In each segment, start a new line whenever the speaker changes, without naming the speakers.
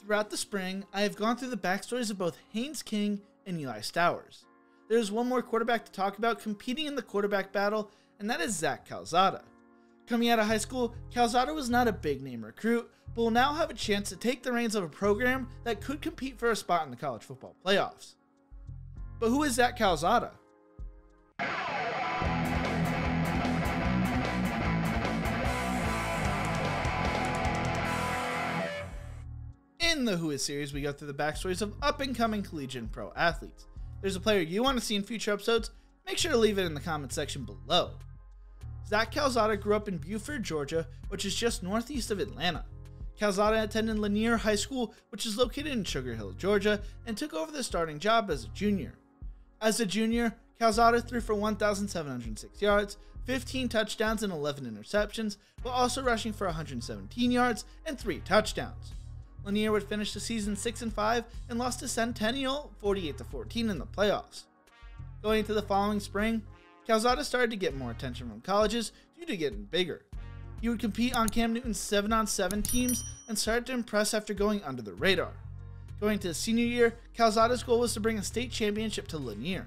Throughout the spring, I have gone through the backstories of both Haynes King and Eli Stowers. There is one more quarterback to talk about competing in the quarterback battle, and that is Zach Calzada. Coming out of high school, Calzada was not a big-name recruit, but will now have a chance to take the reins of a program that could compete for a spot in the college football playoffs. But who is Zach Calzada? In the Who Is series, we go through the backstories of up-and-coming collegiate and pro athletes. If there's a player you want to see in future episodes, make sure to leave it in the comment section below. Zach Calzada grew up in Buford, Georgia, which is just northeast of Atlanta. Calzada attended Lanier High School, which is located in Sugar Hill, Georgia, and took over the starting job as a junior. As a junior, Calzada threw for 1,706 yards, 15 touchdowns and 11 interceptions, while also rushing for 117 yards and 3 touchdowns. Lanier would finish the season 6-5 and lost to Centennial 48-14 in the playoffs. Going into the following spring, Calzada started to get more attention from colleges due to getting bigger. He would compete on Cam Newton's 7-on-7 teams and started to impress after going under the radar. Going to his senior year, Calzada's goal was to bring a state championship to Lanier.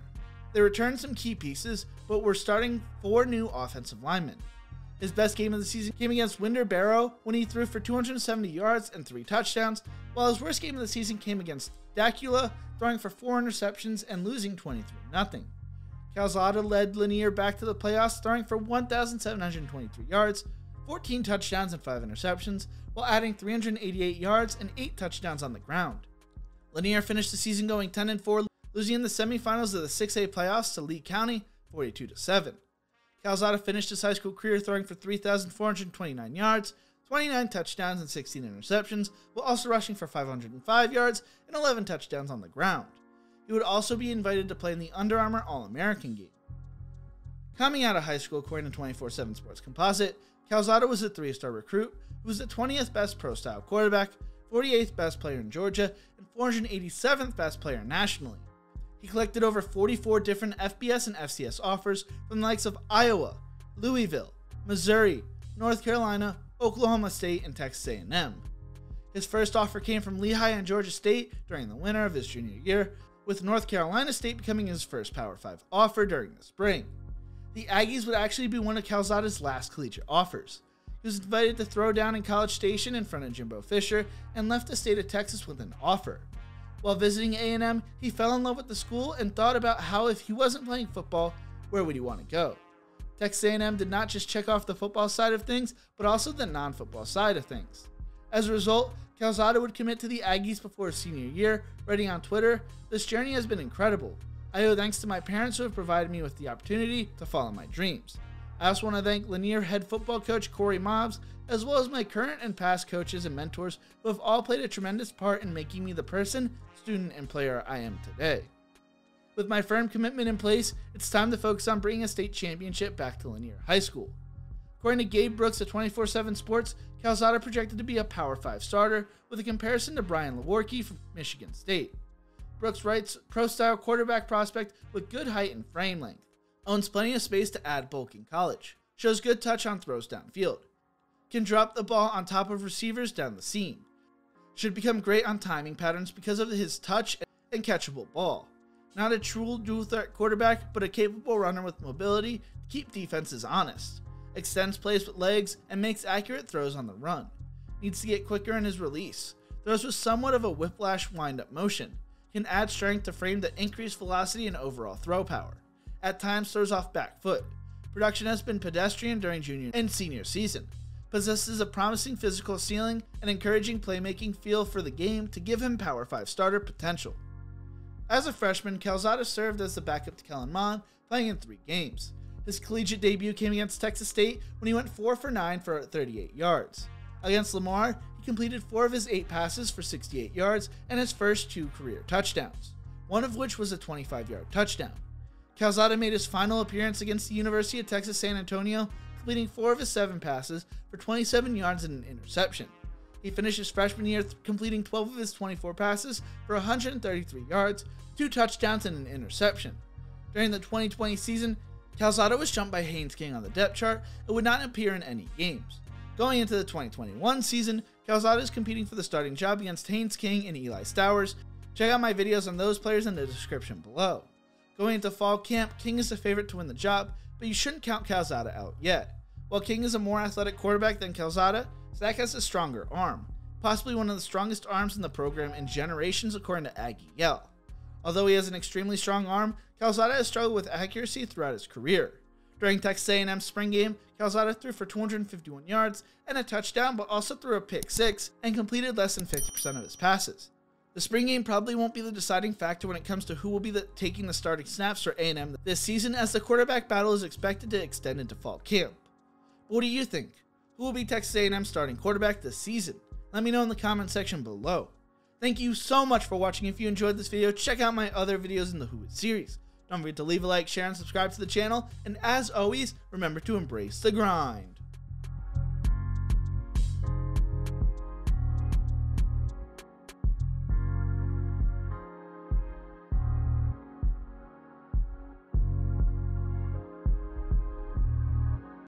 They returned some key pieces, but were starting 4 new offensive linemen. His best game of the season came against Winder Barrow when he threw for 270 yards and 3 touchdowns, while his worst game of the season came against Dacula, throwing for 4 interceptions and losing 23-0. Calzada led Lanier back to the playoffs, throwing for 1,723 yards, 14 touchdowns and 5 interceptions, while adding 388 yards and 8 touchdowns on the ground. Lanier finished the season going 10-4, losing in the semifinals of the 6A playoffs to Lee County 42-7. Calzada finished his high school career throwing for 3,429 yards, 29 touchdowns and 16 interceptions, while also rushing for 505 yards and 11 touchdowns on the ground. He would also be invited to play in the Under Armour All-American game. Coming out of high school, according to 24/7 Sports Composite, Calzada was a 3-star recruit who was the 20th best pro-style quarterback, 48th best player in Georgia, and 487th best player nationally. He collected over 44 different FBS and FCS offers from the likes of Iowa, Louisville, Missouri, North Carolina, Oklahoma State, and Texas A&M. His first offer came from Lehigh and Georgia State during the winter of his junior year, with North Carolina State becoming his first Power 5 offer during the spring. The Aggies would actually be one of Calzada's last collegiate offers. He was invited to throw down in College Station in front of Jimbo Fisher and left the state of Texas with an offer. While visiting A&M, he fell in love with the school and thought about how if he wasn't playing football, where would he want to go? Texas A&M did not just check off the football side of things, but also the non-football side of things. As a result, Calzada would commit to the Aggies before his senior year, writing on Twitter, "This journey has been incredible. I owe thanks to my parents who have provided me with the opportunity to follow my dreams. I also want to thank Lanier head football coach Corey Mobbs, as well as my current and past coaches and mentors who have all played a tremendous part in making me the person, student, and player I am today. With my firm commitment in place, it's time to focus on bringing a state championship back to Lanier High School." According to Gabe Brooks at 24/7 Sports, Calzada projected to be a Power 5 starter with a comparison to Brian Lewerke from Michigan State. Brooks writes, "Pro-style quarterback prospect with good height and frame length. Owns plenty of space to add bulk in college. Shows good touch on throws downfield. Can drop the ball on top of receivers down the seam. Should become great on timing patterns because of his touch and catchable ball. Not a true dual threat quarterback, but a capable runner with mobility to keep defenses honest. Extends plays with legs and makes accurate throws on the run. Needs to get quicker in his release. Throws with somewhat of a whiplash wind-up motion. Can add strength to frame the increased velocity and overall throw power. At times throws off back foot. Production has been pedestrian during junior and senior season. Possesses a promising physical ceiling and encouraging playmaking feel for the game to give him Power 5 starter potential." As a freshman, Calzada served as the backup to Kellen Mond, playing in 3 games. His collegiate debut came against Texas State when he went 4 for 9 for 38 yards. Against Lamar, he completed 4 of his 8 passes for 68 yards and his first 2 career touchdowns, one of which was a 25-yard touchdown. Calzada made his final appearance against the University of Texas San Antonio, completing 4 of his 7 passes for 27 yards and an interception. He finished his freshman year completing 12 of his 24 passes for 133 yards, 2 touchdowns, and an interception. During the 2020 season, Calzada was jumped by Haynes King on the depth chart and would not appear in any games. Going into the 2021 season, Calzada is competing for the starting job against Haynes King and Eli Stowers. Check out my videos on those players in the description below. Going into fall camp, King is the favorite to win the job, but you shouldn't count Calzada out yet. While King is a more athletic quarterback than Calzada, Zach has a stronger arm, possibly one of the strongest arms in the program in generations according to Aggie Yell. Although he has an extremely strong arm, Calzada has struggled with accuracy throughout his career. During Texas A&M's spring game, Calzada threw for 251 yards and a touchdown, but also threw a pick six and completed less than 50% of his passes. The spring game probably won't be the deciding factor when it comes to who will be taking the starting snaps for A&M this season, as the quarterback battle is expected to extend into fall camp. But what do you think? Who will be Texas A&M's starting quarterback this season? Let me know in the comment section below. Thank you so much for watching. If you enjoyed this video, check out my other videos in the Who It series. Don't forget to leave a like, share, and subscribe to the channel, and as always, remember to embrace the grind.